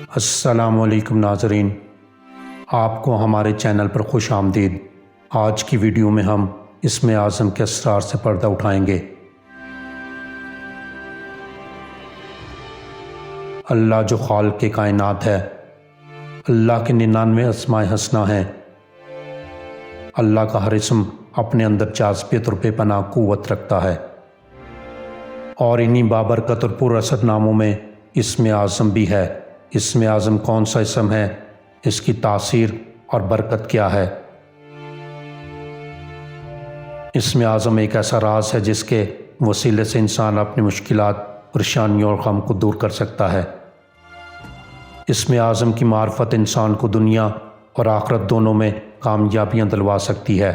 السلام علیکم ناظرین، آپ کو ہمارے چینل پر خوش آمدید۔ آج کی ویڈیو میں ہم اسم اعظم کے اسرار سے پردہ اٹھائیں گے۔ اللہ جو خالق کائنات ہے، اللہ کے 99 اسماء حسنہ ہیں۔ اللہ کا ہر اسم اپنے اندر جاذبیت اور بے پناہ قوت رکھتا ہے، اور انہی بابرکت اور پر اثر ناموں میں اسم اعظم بھی ہے۔ اسم اعظم کون سا اسم ہے، اس کی تاثیر اور برکت کیا ہے؟ اسم اعظم ایک ایسا راز ہے جس کے وسیلے سے انسان اپنی مشکلات، پریشانیوں اور غم کو دور کر سکتا ہے۔ اسم اعظم کی معرفت انسان کو دنیا اور آخرت دونوں میں کامیابیاں دلوا سکتی ہے۔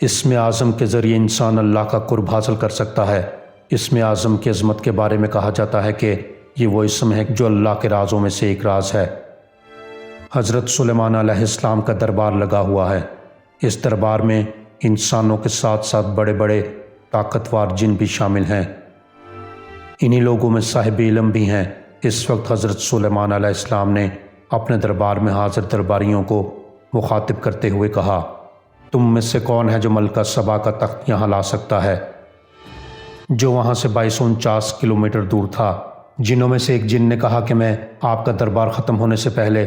اسم اعظم کے ذریعے انسان اللہ کا قرب حاصل کر سکتا ہے۔ اسم اعظم کی عظمت کے بارے میں کہا جاتا ہے کہ یہ وہ اسم ہے جو اللہ کے رازوں میں سے ایک راز ہے۔ حضرت سلیمان علیہ السلام کا دربار لگا ہوا ہے۔ اس دربار میں انسانوں کے ساتھ ساتھ بڑے بڑے طاقتور جن بھی شامل ہیں۔ انہی لوگوں میں صاحب علم بھی ہیں۔ اس وقت حضرت سلیمان علیہ السلام نے اپنے دربار میں حاضر درباریوں کو مخاطب کرتے ہوئے کہا، تم میں سے کون ہے جو ملکہ سبا کا تخت یہاں لا سکتا ہے، جو وہاں سے 2249 کلومیٹر دور تھا؟ جنوں میں سے ایک جن نے کہا کہ میں آپ کا دربار ختم ہونے سے پہلے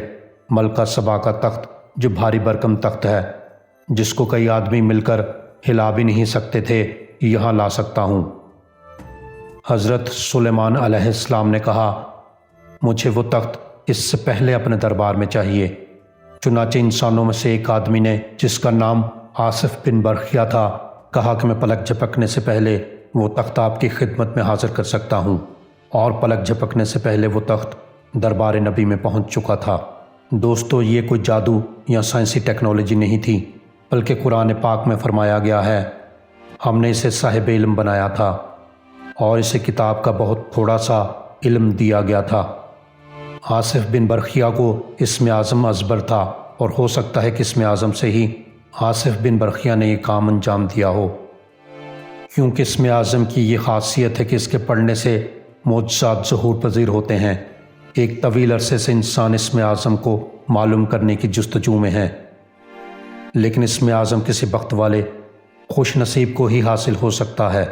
ملکہ سبا کا تخت، جو بھاری بھرکم تخت ہے، جس کو کئی آدمی مل کر ہلا بھی نہیں سکتے تھے، یہاں لا سکتا ہوں۔ حضرت سلیمان علیہ السلام نے کہا، مجھے وہ تخت اس سے پہلے اپنے دربار میں چاہیے۔ چنانچہ انسانوں میں سے ایک آدمی نے، جس کا نام آصف بن برخیہ تھا، کہا کہ میں پلک جھپکنے سے پہلے وہ تخت آپ کی خدمت میں حاضر کر سکتا ہوں، اور پلک جھپکنے سے پہلے وہ تخت دربار نبی میں پہنچ چکا تھا۔ دوستو، یہ کوئی جادو یا سائنسی ٹیکنالوجی نہیں تھی، بلکہ قرآن پاک میں فرمایا گیا ہے، ہم نے اسے صاحب علم بنایا تھا اور اسے کتاب کا بہت تھوڑا سا علم دیا گیا تھا۔ آصف بن برخیہ کو اسم اعظم ازبر تھا، اور ہو سکتا ہے کہ اسم اعظم سے ہی آصف بن برخیہ نے یہ کام انجام دیا ہو، کیونکہ اسم اعظم کی یہ خاصیت ہے کہ اس کے پڑھنے سے معجزات ظہور پذیر ہوتے ہیں۔ ایک طویل عرصے سے انسان اسم اعظم کو معلوم کرنے کی جستجو میں ہے، لیکن اسم اعظم کسی بخت والے خوش نصیب کو ہی حاصل ہو سکتا ہے۔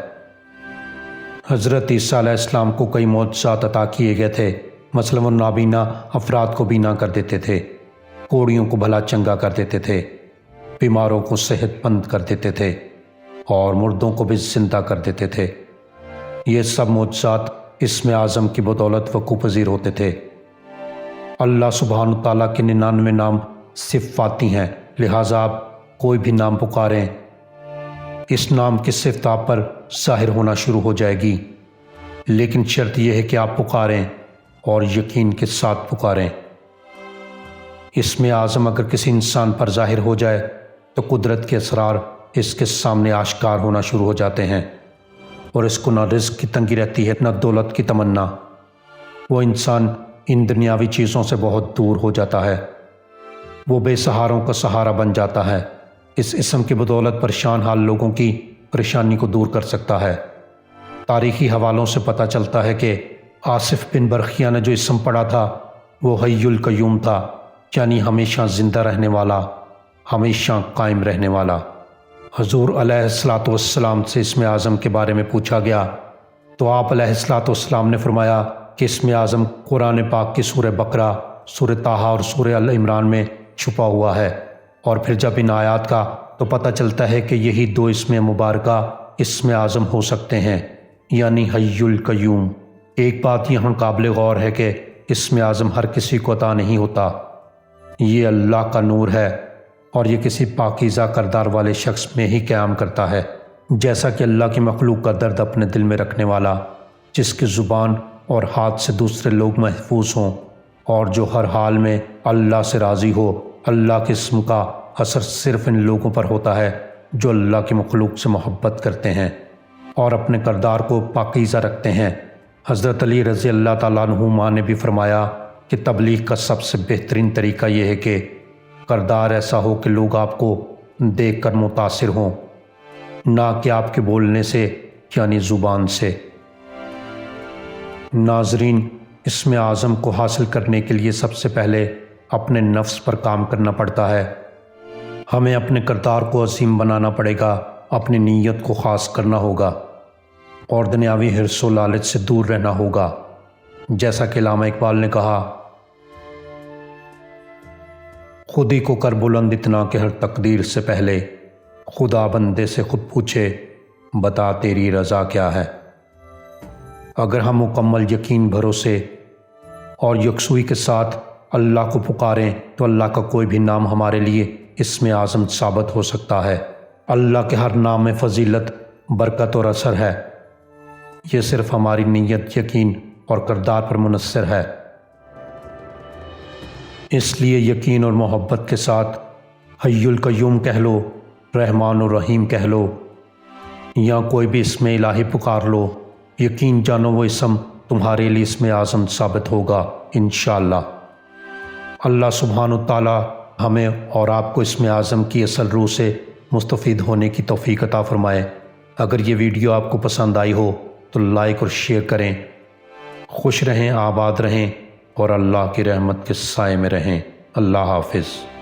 حضرت عیسیٰ علیہ السلام کو کئی معجزات عطا کیے گئے تھے، مثلا وہ نابینا افراد کو بینا کر دیتے تھے، کوڑیوں کو بھلا چنگا کر دیتے تھے، بیماروں کو صحت مند کر دیتے تھے، اور مردوں کو بھی زندہ کر دیتے تھے۔ یہ سب معجزات اسم اعظم کی بدولت وقوع پذیر ہوتے تھے۔ اللہ سبحانہ تعالیٰ کے 99 نام صفاتی ہیں، لہٰذا آپ کوئی بھی نام پکاریں، اس نام کی صفت آپ پر ظاہر ہونا شروع ہو جائے گی، لیکن شرط یہ ہے کہ آپ پکاریں اور یقین کے ساتھ پکاریں۔ اسم اعظم اگر کسی انسان پر ظاہر ہو جائے تو قدرت کے اسرار اس کے سامنے آشکار ہونا شروع ہو جاتے ہیں، اور اس کو نہ رزق کی تنگی رہتی ہے نہ دولت کی تمنا۔ وہ انسان ان دنیاوی چیزوں سے بہت دور ہو جاتا ہے، وہ بے سہاروں کا سہارا بن جاتا ہے۔ اس اسم کی بدولت پریشان حال لوگوں کی پریشانی کو دور کر سکتا ہے۔ تاریخی حوالوں سے پتہ چلتا ہے کہ آصف بن برخیہ نے جو اسم پڑھا تھا وہ حی القیوم تھا، یعنی ہمیشہ زندہ رہنے والا، ہمیشہ قائم رہنے والا۔ حضور علیہ الصلاۃ والسلام سے اسم اعظم کے بارے میں پوچھا گیا تو آپ علیہ الصلاۃ والسلام نے فرمایا کہ اسم اعظم قرآن پاک کی سورہ بقرہ، سورہ طٰہٰ اور سورہ ال عمران میں چھپا ہوا ہے، اور پھر جب ان آیات کا تو پتہ چلتا ہے کہ یہی دو اسم مبارکہ اسم اعظم ہو سکتے ہیں، یعنی حی القیوم۔ ایک بات یہاں قابل غور ہے کہ اسم اعظم ہر کسی کو عطا نہیں ہوتا، یہ اللہ کا نور ہے، اور یہ کسی پاکیزہ کردار والے شخص میں ہی قیام کرتا ہے، جیسا کہ اللہ کی مخلوق کا درد اپنے دل میں رکھنے والا، جس کی زبان اور ہاتھ سے دوسرے لوگ محفوظ ہوں، اور جو ہر حال میں اللہ سے راضی ہو۔ اللہ کے اسم کا اثر صرف ان لوگوں پر ہوتا ہے جو اللہ کی مخلوق سے محبت کرتے ہیں اور اپنے کردار کو پاکیزہ رکھتے ہیں۔ حضرت علی رضی اللہ تعالیٰ عنہما نے بھی فرمایا کہ تبلیغ کا سب سے بہترین طریقہ یہ ہے کہ کردار ایسا ہو کہ لوگ آپ کو دیکھ کر متاثر ہوں، نہ کہ آپ کے بولنے سے، یعنی زبان سے۔ ناظرین، اسم اعظم کو حاصل کرنے کے لیے سب سے پہلے اپنے نفس پر کام کرنا پڑتا ہے۔ ہمیں اپنے کردار کو عظیم بنانا پڑے گا، اپنی نیت کو خاص کرنا ہوگا اور دنیاوی حرص و لالچ سے دور رہنا ہوگا۔ جیسا کہ علامہ اقبال نے کہا، خود ہی کو کر بلند اتنا کہ ہر تقدیر سے پہلے خدا بندے سے خود پوچھے بتا تیری رضا کیا ہے۔ اگر ہم مکمل یقین، بھروسے اور یکسوئی کے ساتھ اللہ کو پکاریں تو اللہ کا کوئی بھی نام ہمارے لیے اسم اعظم ثابت ہو سکتا ہے۔ اللہ کے ہر نام میں فضیلت، برکت اور اثر ہے۔ یہ صرف ہماری نیت، یقین اور کردار پر منحصر ہے۔ اس لیے یقین اور محبت کے ساتھ حی القیوم کہہ لو، رحمان الرحیم کہہ لو یا کوئی بھی اسم الہی پکار لو، یقین جانو وہ اسم تمہارے لیے اسم اعظم ثابت ہوگا انشاءاللہ۔ اللہ سبحانہ وتعالی ہمیں اور آپ کو اسم اعظم کی اصل روح سے مستفید ہونے کی توفیق عطا فرمائے۔ اگر یہ ویڈیو آپ کو پسند آئی ہو تو لائک اور شیئر کریں۔ خوش رہیں، آباد رہیں اور اللہ کی رحمت کے سائے میں رہیں۔ اللہ حافظ۔